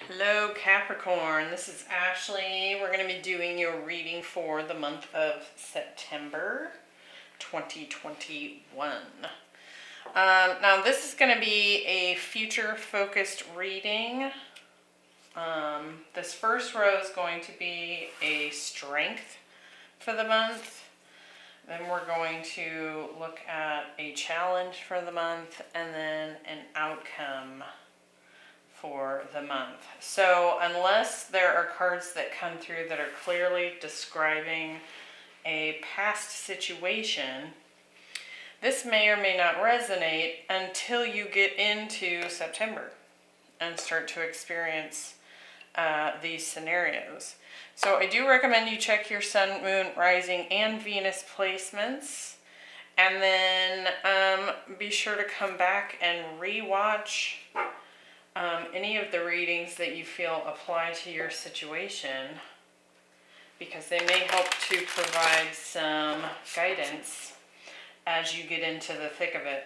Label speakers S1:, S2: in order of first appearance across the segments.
S1: Hello Capricorn, this is Ashley. We're going to be doing your reading for the month of September 2021. Now this is going to be a future focused reading. This first row is going to be a strength for the month. Then we're going to look at a challenge for the month and then an outcome for the month. So unless there are cards that come through that are clearly describing a past situation, this may or may not resonate until you get into September and start to experience these scenarios. So I do recommend you check your sun, moon, rising, and Venus placements, and then be sure to come back and re-watch any of the readings that you feel apply to your situation, because they may help to provide some guidance as you get into the thick of it.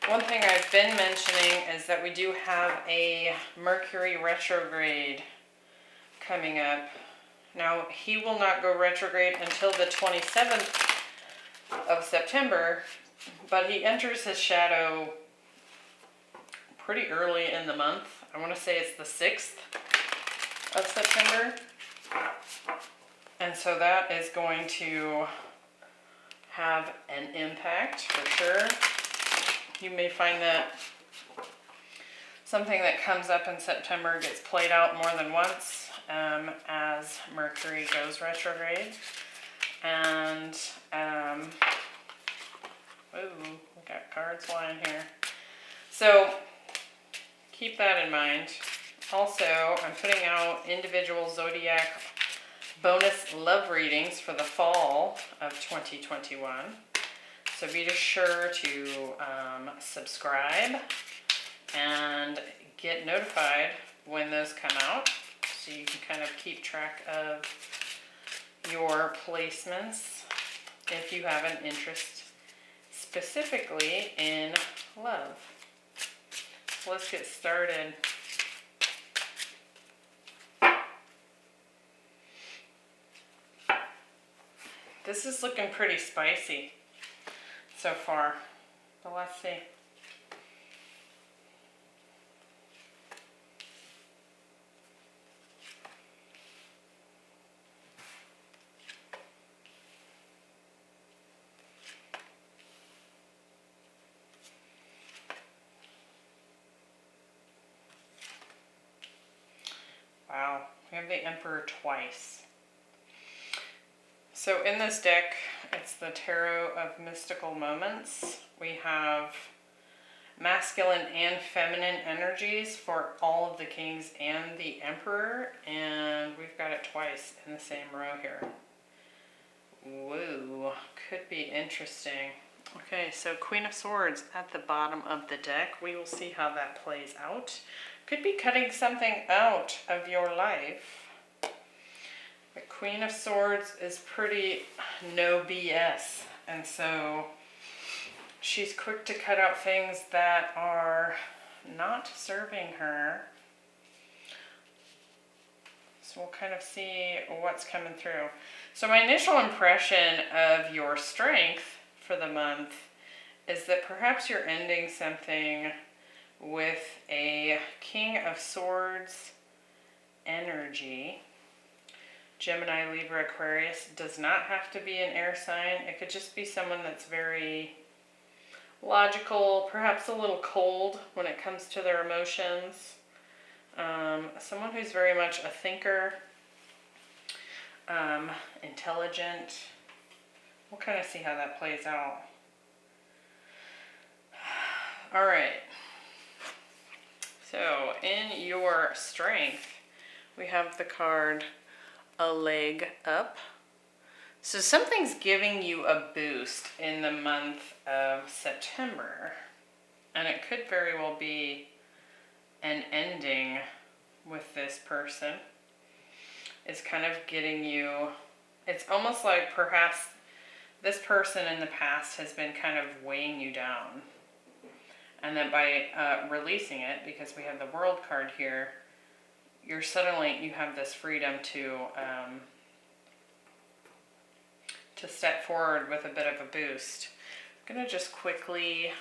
S1: One thing I've been mentioning is that we do have a Mercury retrograde coming up. Now, he will not go retrograde until the 27th of September, but he enters his shadow pretty early in the month. I want to say it's the 6th of September. And so that is going to have an impact for sure. You may find that something that comes up in September gets played out more than once as Mercury goes retrograde. And, ooh, we got cards flying here. So, keep that in mind. Also, I'm putting out individual zodiac bonus love readings for the fall of 2021. So be sure to subscribe and get notified when those come out, so you can kind of keep track of your placements if you have an interest specifically in love. Let's get started. This is looking pretty spicy so far, but let's see. Wow, we have the Emperor twice. So in this deck, it's the Tarot of Mystical Moments. We have masculine and feminine energies for all of the kings and the Emperor, and we've got it twice in the same row here. Woo, could be interesting. Okay, so Queen of Swords at the bottom of the deck. We will see how that plays out. Could be cutting something out of your life. The Queen of Swords is pretty no BS, and so she's quick to cut out things that are not serving her. So we'll kind of see what's coming through. So my initial impression of your strength for the month is that perhaps you're ending something with a King of Swords energy. Gemini, Libra, Aquarius does not have to be an air sign. It could just be someone that's very logical, perhaps a little cold when it comes to their emotions. Someone who's very much a thinker, intelligent. We'll kind of see how that plays out. All right. So in your strength, we have the card A Leg Up. So something's giving you a boost in the month of September, and it could very well be an ending with this person. It's kind of getting you, it's almost like perhaps this person in the past has been kind of weighing you down. And then by releasing it, because we have the World card here, you have this freedom to step forward with a bit of a boost. I'm gonna just quickly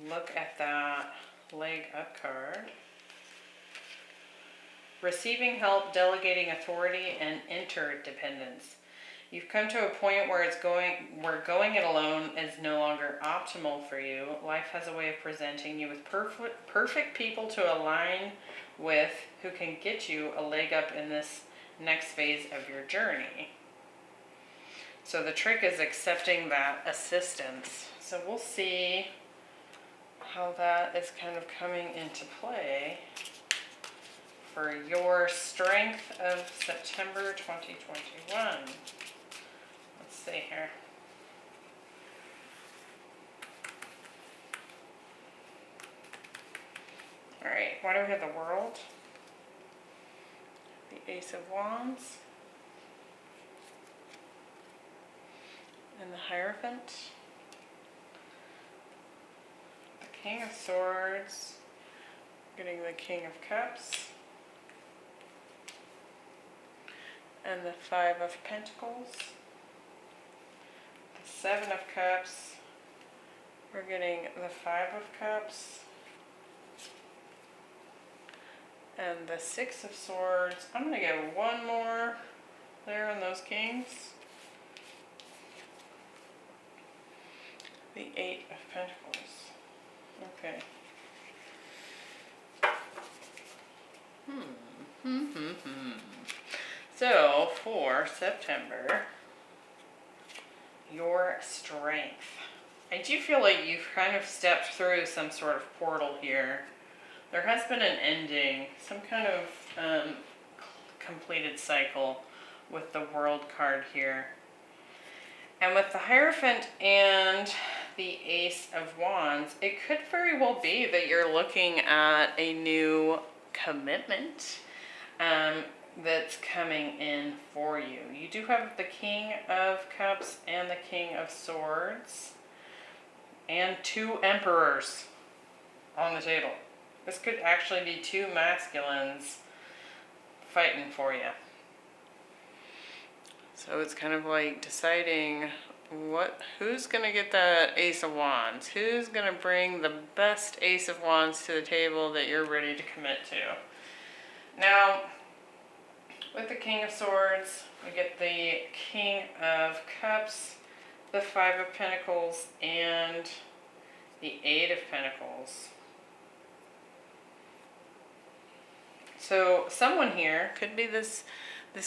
S1: look at that leg up card. Receiving help, delegating authority, and interdependence. You've come to a point where going it alone is no longer optimal for you. Life has a way of presenting you with perfect people to align with, who can get you a leg up in this next phase of your journey. So the trick is accepting that assistance. So we'll see how that is kind of coming into play for your strength of September 2021. Let's see here. All right, why do we have the World? The Ace of Wands. And the Hierophant. The King of Swords. Getting the King of Cups. And the Five of Pentacles. The Seven of Cups. We're getting the Five of Cups. And the Six of Swords. I'm going to get one more there on those kings. The Eight of Pentacles. Okay. So, for September, your strength. I do feel like you've kind of stepped through some sort of portal here. There has been an ending, some kind of completed cycle with the World card here. And with the Hierophant and the Ace of Wands, it could very well be that you're looking at a new commitment that's coming in for you. You do have the King of Cups and the King of Swords and two Emperors on the table. This could actually be two masculines fighting for you. So it's kind of like deciding who's going to get that Ace of Wands? Who's going to bring the best Ace of Wands to the table that you're ready to commit to? Now, with the King of Swords, we get the King of Cups, the Five of Pentacles, and the Eight of Pentacles. So someone here, could be this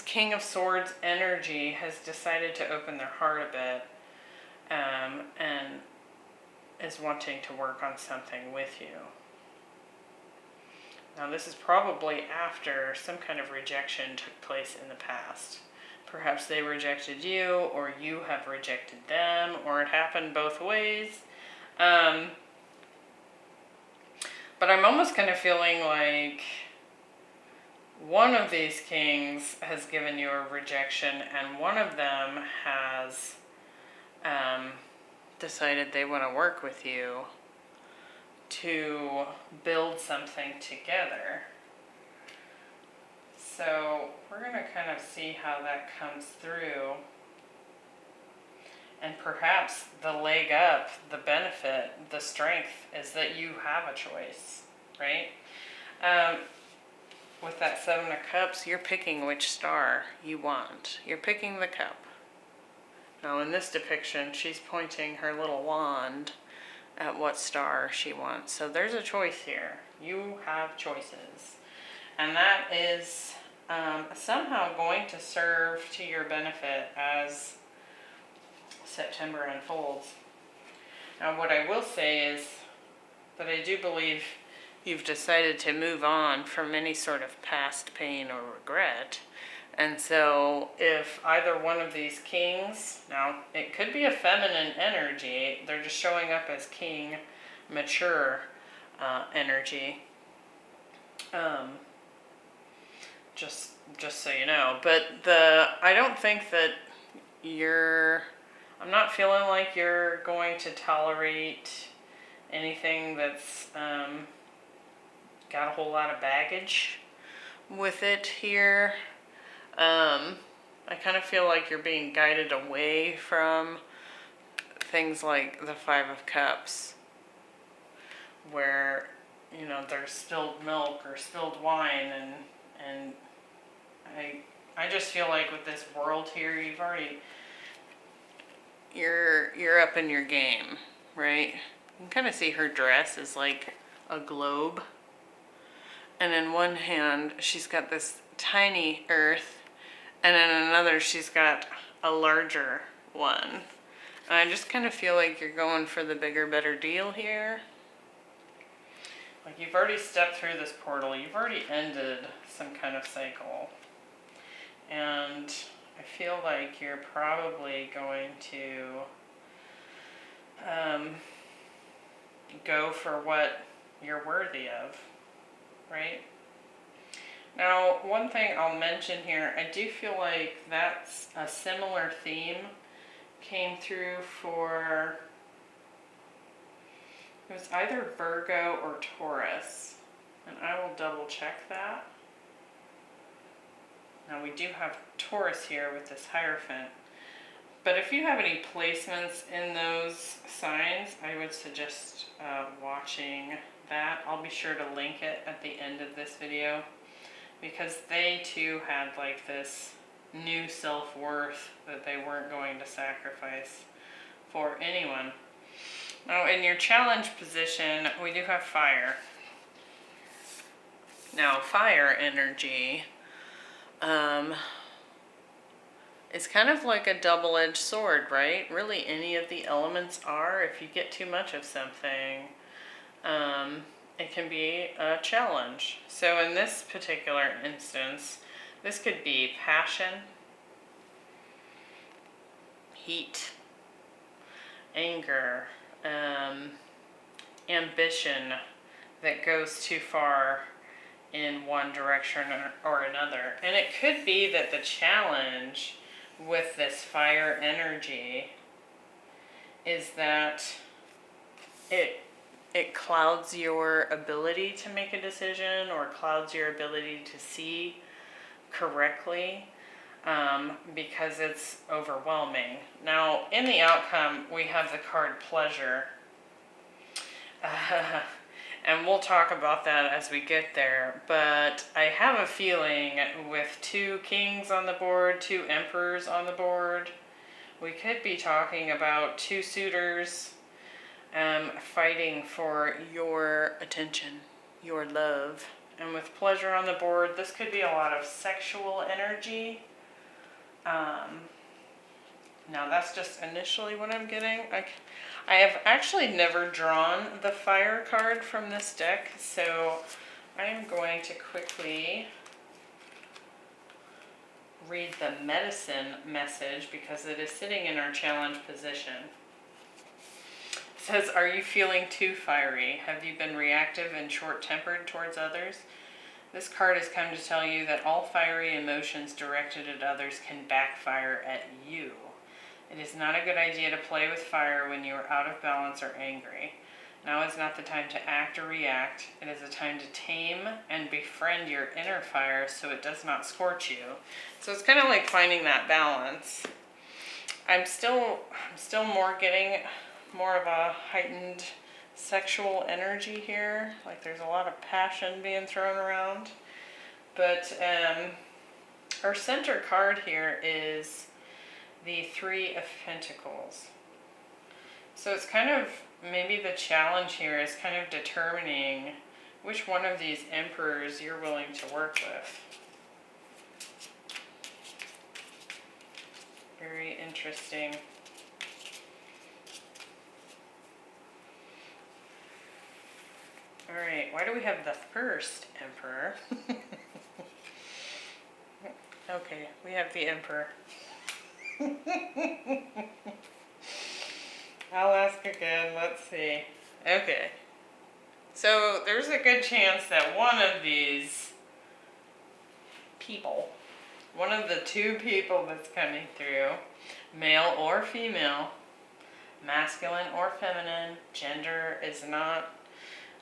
S1: King of Swords energy, has decided to open their heart a bit and is wanting to work on something with you. Now this is probably after some kind of rejection took place in the past. Perhaps they rejected you, or you have rejected them, or it happened both ways. But I'm almost kind of feeling like one of these kings has given you a rejection, and one of them has decided they want to work with you to build something together. So we're going to kind of see how that comes through. And perhaps the leg up, the benefit, the strength is that you have a choice, right? With that Seven of Cups, you're picking which star you want. You're picking the cup. Now in this depiction, she's pointing her little wand at what star she wants. So there's a choice here. You have choices. And that is somehow going to serve to your benefit as September unfolds. Now what I will say is that I do believe you've decided to move on from any sort of past pain or regret. And so if either one of these kings, now it could be a feminine energy, they're just showing up as king, mature energy. Just so you know. But I don't think that I'm not feeling like you're going to tolerate anything that's got a whole lot of baggage with it here. I kind of feel like you're being guided away from things like the Five of Cups, where, you know, there's spilled milk or spilled wine, and I just feel like with this world here, you're up in your game, right? You can kind of see her dress is like a globe, and in one hand she's got this tiny earth, and in another she's got a larger one. And I just kind of feel like you're going for the bigger, better deal here. Like, you've already stepped through this portal, you've already ended some kind of cycle. And I feel like you're probably going to go for what you're worthy of, right? Now, one thing I'll mention here, I do feel like that's a similar theme came through for, it was either Virgo or Taurus, and I will double check that. Now, we do have Taurus here with this Hierophant, but if you have any placements in those signs, I would suggest watching that. I'll be sure to link it at the end of this video, because they too had like this new self-worth that they weren't going to sacrifice for anyone. Now, in your challenge position, we do have fire. Now, fire energy it's kind of like a double-edged sword, right? Really, any of the elements are. If you get too much of something, it can be a challenge. So in this particular instance, this could be passion, heat, anger, ambition that goes too far in one direction or another. And it could be that the challenge with this fire energy is that it clouds your ability to make a decision, or clouds your ability to see correctly, because it's overwhelming. Now, in the outcome, we have the card pleasure. And we'll talk about that as we get there, but I have a feeling with 2 kings on the board, 2 emperors on the board, we could be talking about 2 suitors fighting for your attention, your love. And with pleasure on the board, this could be a lot of sexual energy. Now, that's just initially what I'm getting. I have actually never drawn the fire card from this deck, so I am going to quickly read the medicine message because it is sitting in our challenge position. It says, are you feeling too fiery? Have you been reactive and short-tempered towards others? This card has come to tell you that all fiery emotions directed at others can backfire at you. It is not a good idea to play with fire when you are out of balance or angry. Now is not the time to act or react. It is a time to tame and befriend your inner fire so it does not scorch you. So it's kind of like finding that balance. I'm still getting more of a heightened sexual energy here. Like, there's a lot of passion being thrown around. But our center card here is the 3 of Pentacles. So it's kind of, maybe the challenge here is kind of determining which one of these emperors you're willing to work with. Very interesting. Alright, why do we have the first emperor? Okay, we have the emperor. I'll ask again, let's see. Okay. So there's a good chance that one of these people, one of the 2 people that's coming through, male or female, masculine or feminine. Gender is not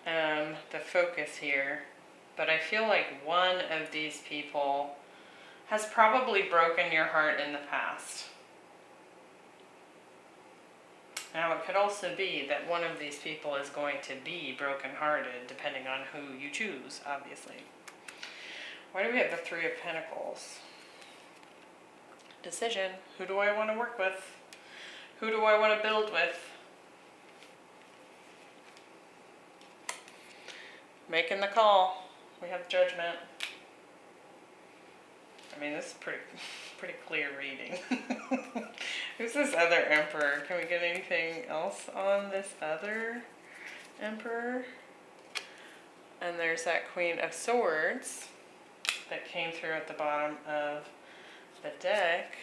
S1: the focus here. But I feel like one of these people has probably broken your heart in the past. Now, it could also be that one of these people is going to be brokenhearted, depending on who you choose, obviously. Why do we have the Three of Pentacles? Decision. Who do I want to work with? Who do I want to build with? Making the call. We have Judgment. I mean, this is pretty clear reading. Who's this other Emperor? Can we get anything else on this other Emperor? And there's that Queen of Swords that came through at the bottom of the deck.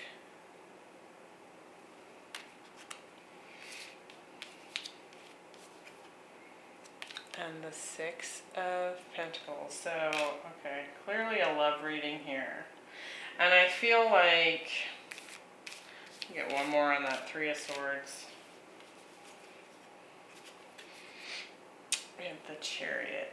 S1: And the Six of Pentacles. So, okay, clearly a love reading here. And I feel like, get one more on that Three of Swords. We have the Chariot.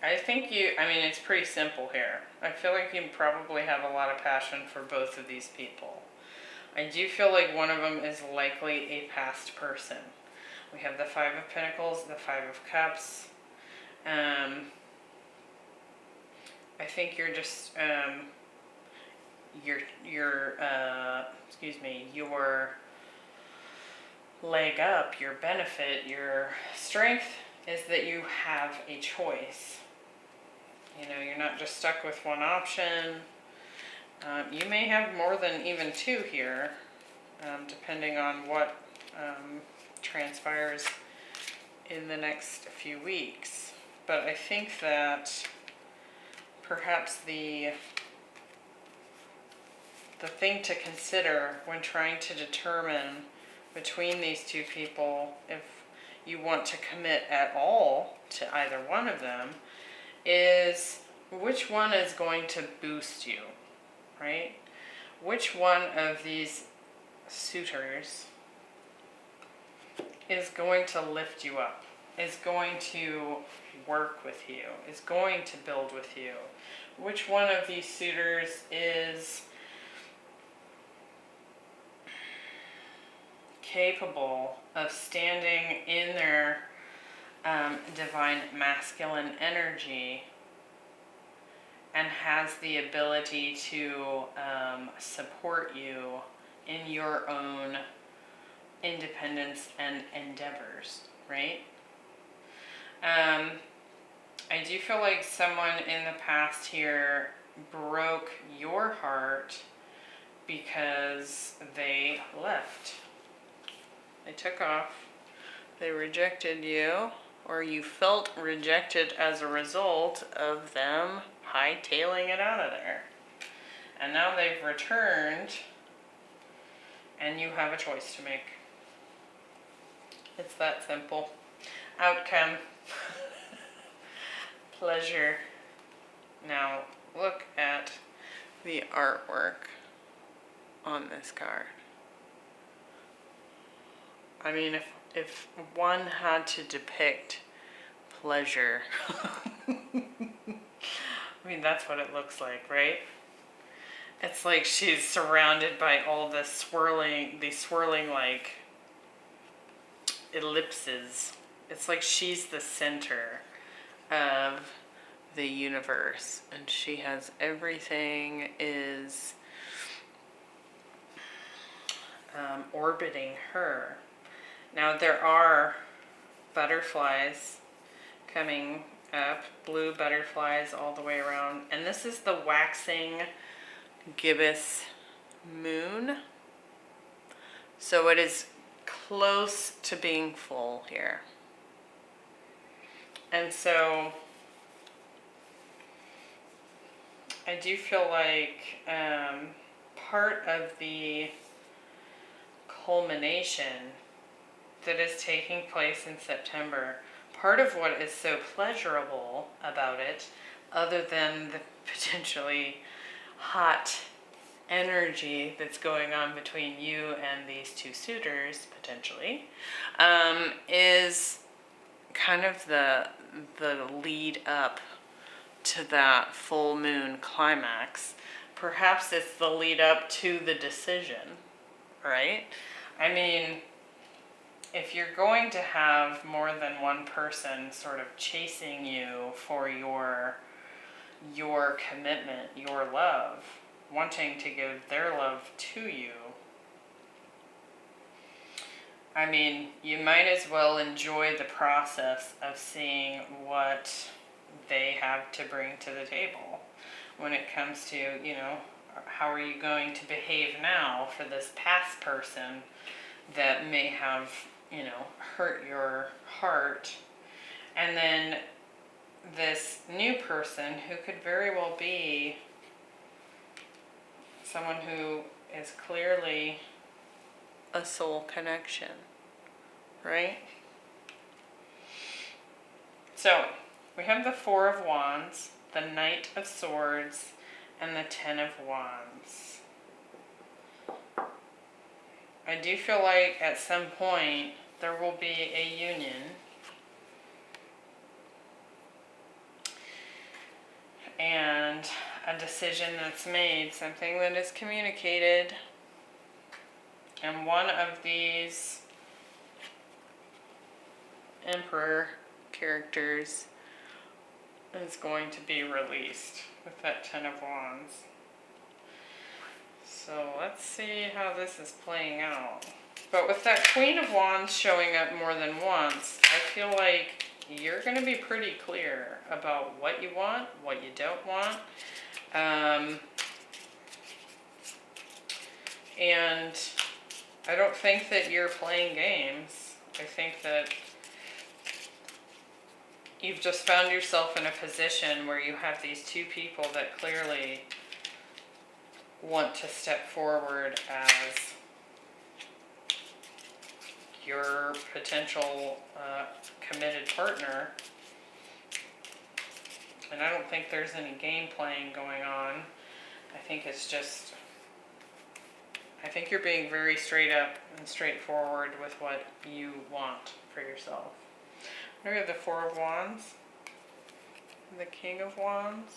S1: I think it's pretty simple here. I feel like you probably have a lot of passion for both of these people. I do feel like one of them is likely a past person. We have the Five of Pentacles, the Five of Cups. I think you're just, your leg up, your benefit, your strength is that you have a choice. You know, you're not just stuck with one option. You may have more than even two here, depending on what transpires in the next few weeks. But I think that perhaps the thing to consider when trying to determine between these two people, if you want to commit at all to either one of them, is which one is going to boost you, right? Which one of these suitors is going to lift you up, is going to work with you, is going to build with you? Which one of these suitors is capable of standing in their divine masculine energy and has the ability to support you in your own independence and endeavors, right? I do feel like someone in the past here broke your heart because they left. They took off. They rejected you, or you felt rejected as a result of them hightailing it out of there. And now they've returned, and you have a choice to make. It's that simple. Outcome. Pleasure. Now, look at the artwork on this card. I mean, if one had to depict pleasure, I mean, that's what it looks like, right? It's like she's surrounded by all these swirling like ellipses. It's like she's the center of the universe, and she has everything is orbiting her. Now there are butterflies coming up, blue butterflies all the way around, and this is the waxing gibbous moon, so it is close to being full here. And so I do feel like part of the culmination that is taking place in September, part of what is so pleasurable about it, other than the potentially hot energy that's going on between you and these two suitors, potentially, is kind of the lead up to that full moon climax. Perhaps it's the lead up to the decision, right? I mean, if you're going to have more than one person sort of chasing you for your commitment, your love, wanting to give their love to you, I mean, you might as well enjoy the process of seeing what they have to bring to the table when it comes to, you know, how are you going to behave now for this past person that may have, you know, hurt your heart, and then this new person who could very well be someone who is clearly a soul connection, right? So we have the Four of Wands, the Knight of Swords, and the Ten of Wands. I do feel like at some point there will be a union, and a decision that's made, something that is communicated, and one of these Emperor characters is going to be released with that Ten of Wands. So let's see how this is playing out. But with that Queen of Wands showing up more than once, I feel like you're going to be pretty clear about what you want, what you don't want. And I don't think that you're playing games. I think that you've just found yourself in a position where you have these two people that clearly want to step forward as your potential committed partner. And I don't think there's any game playing going on. I think it's just, I think you're being very straight up and straightforward with what you want for yourself. We have the Four of Wands, the King of Wands,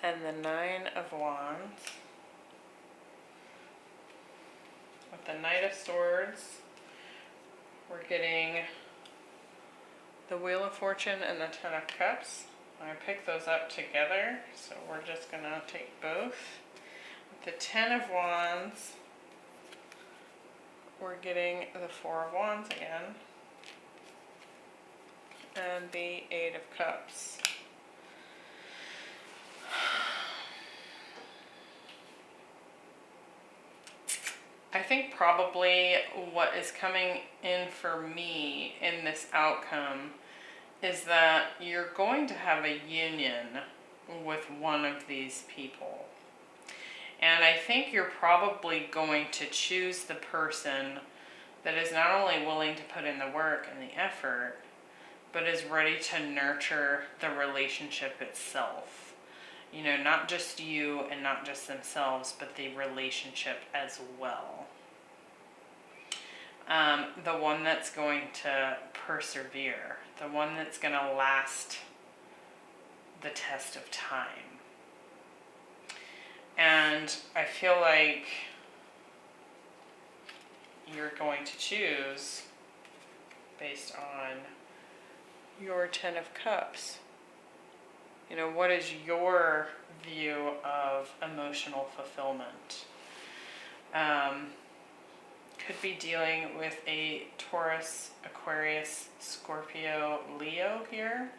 S1: and the Nine of Wands. With the Knight of Swords, we're getting the Wheel of Fortune and the Ten of Cups. I picked those up together, so we're just going to take both. With the Ten of Wands, we're getting the Four of Wands again, and the Eight of Cups. I think probably what is coming in for me in this outcome is that you're going to have a union with one of these people. And I think you're probably going to choose the person that is not only willing to put in the work and the effort, but is ready to nurture the relationship itself. You know, not just you and not just themselves, but the relationship as well. The one that's going to persevere, the one that's going to last the test of time. And I feel like you're going to choose based on your Ten of Cups. You know, what is your view of emotional fulfillment? Could be dealing with a Taurus, Aquarius, Scorpio, Leo here.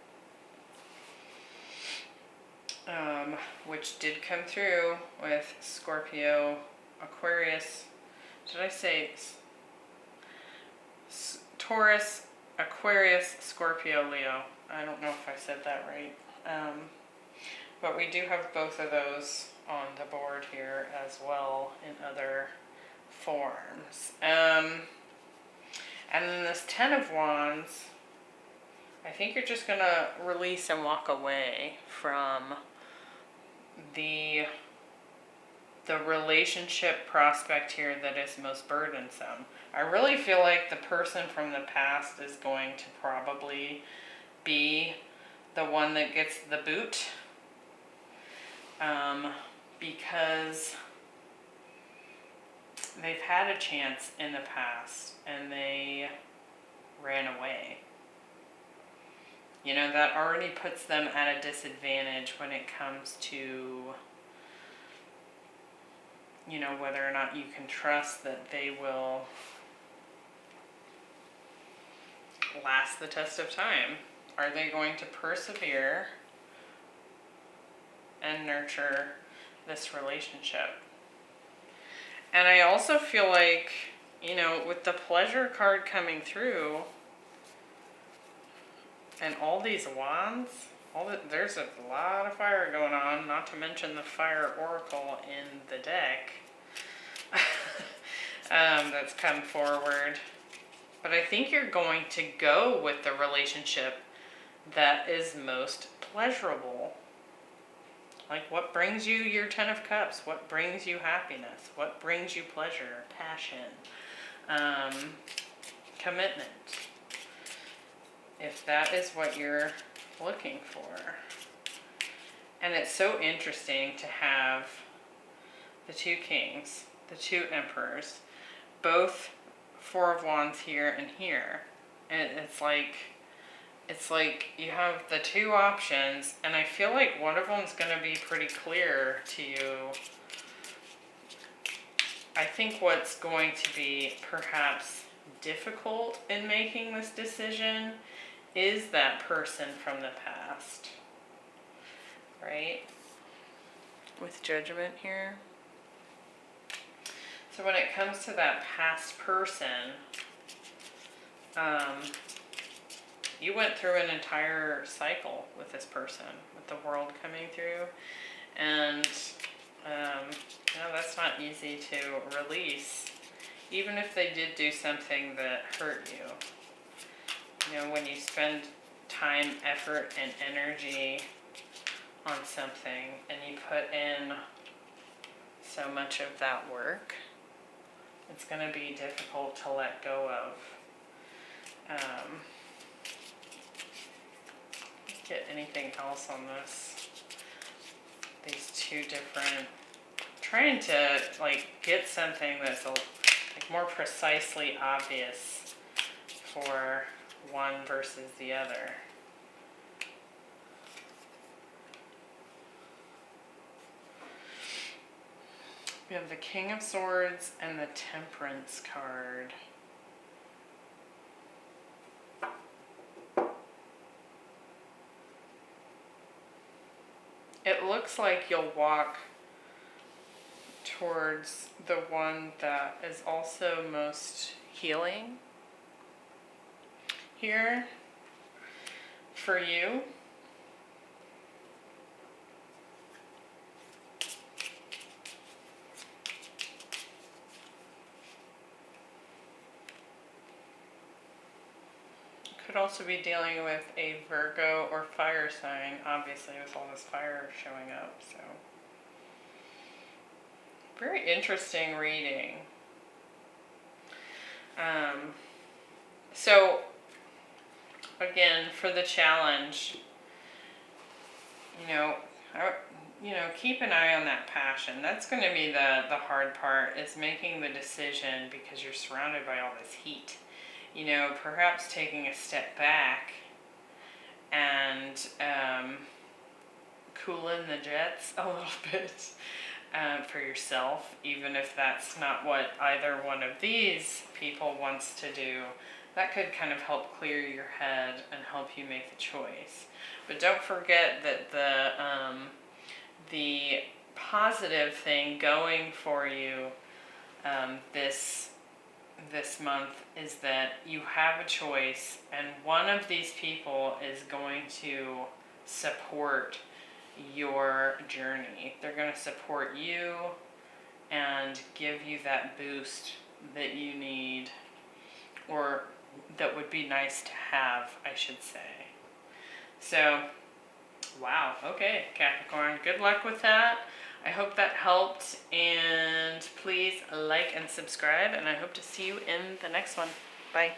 S1: Which did come through with Scorpio, Aquarius. Did I say Taurus, Aquarius, Scorpio, Leo? I don't know if I said that right. But we do have both of those on the board here as well in other forms. And then this Ten of Wands, I think you're just going to release and walk away from the relationship prospect here that is most burdensome. I really feel like the person from the past is going to probably be the one that gets the boot, because they've had a chance in the past and they ran away. You know, that already puts them at a disadvantage when it comes to, you know, whether or not you can trust that they will last the test of time. Are they going to persevere and nurture this relationship? And I also feel like, you know, with the pleasure card coming through and all these wands, there's a lot of fire going on, not to mention the fire oracle in the deck that's come forward. But I think you're going to go with the relationship that is most pleasurable. Like, what brings you your 10 of Cups? What brings you happiness? What brings you pleasure, passion, commitment? If that is what you're looking for. And it's so interesting to have the two kings, the two emperors, both Four of Wands here and here. And it's like you have the two options, and I feel like one of them's going to be pretty clear to you. I think what's going to be perhaps difficult in making this decision is that person from the past, right? With Judgment here. So when it comes to that past person, you went through an entire cycle with this person, with the world coming through, and you know, that's not easy to release, even if they did do something that hurt you. You know, when you spend time, effort, and energy on something, and you put in so much of that work, it's going to be difficult to let go of. Get anything else on this? These two different, trying to like get something that's like more precisely obvious for one versus the other. We have the King of Swords and the Temperance card. It looks like you'll walk towards the one that is also most healing here for you. Could also be dealing with a Virgo or fire sign, obviously, with all this fire showing up. So, very interesting reading. So, again, for the challenge, keep an eye on that passion. That's going to be the hard part, is making the decision, because you're surrounded by all this heat. You know, perhaps taking a step back and cooling the jets a little bit for yourself, even if that's not what either one of these people wants to do. That could kind of help clear your head and help you make the choice. But don't forget that the positive thing going for you this month is that you have a choice, and one of these people is going to support your journey. They're going to support you and give you that boost that you need, or that would be nice to have, I should say. So Wow. Okay, Capricorn. Good luck with that. I hope that helped, and please like and subscribe, and I hope to see you in the next one. Bye.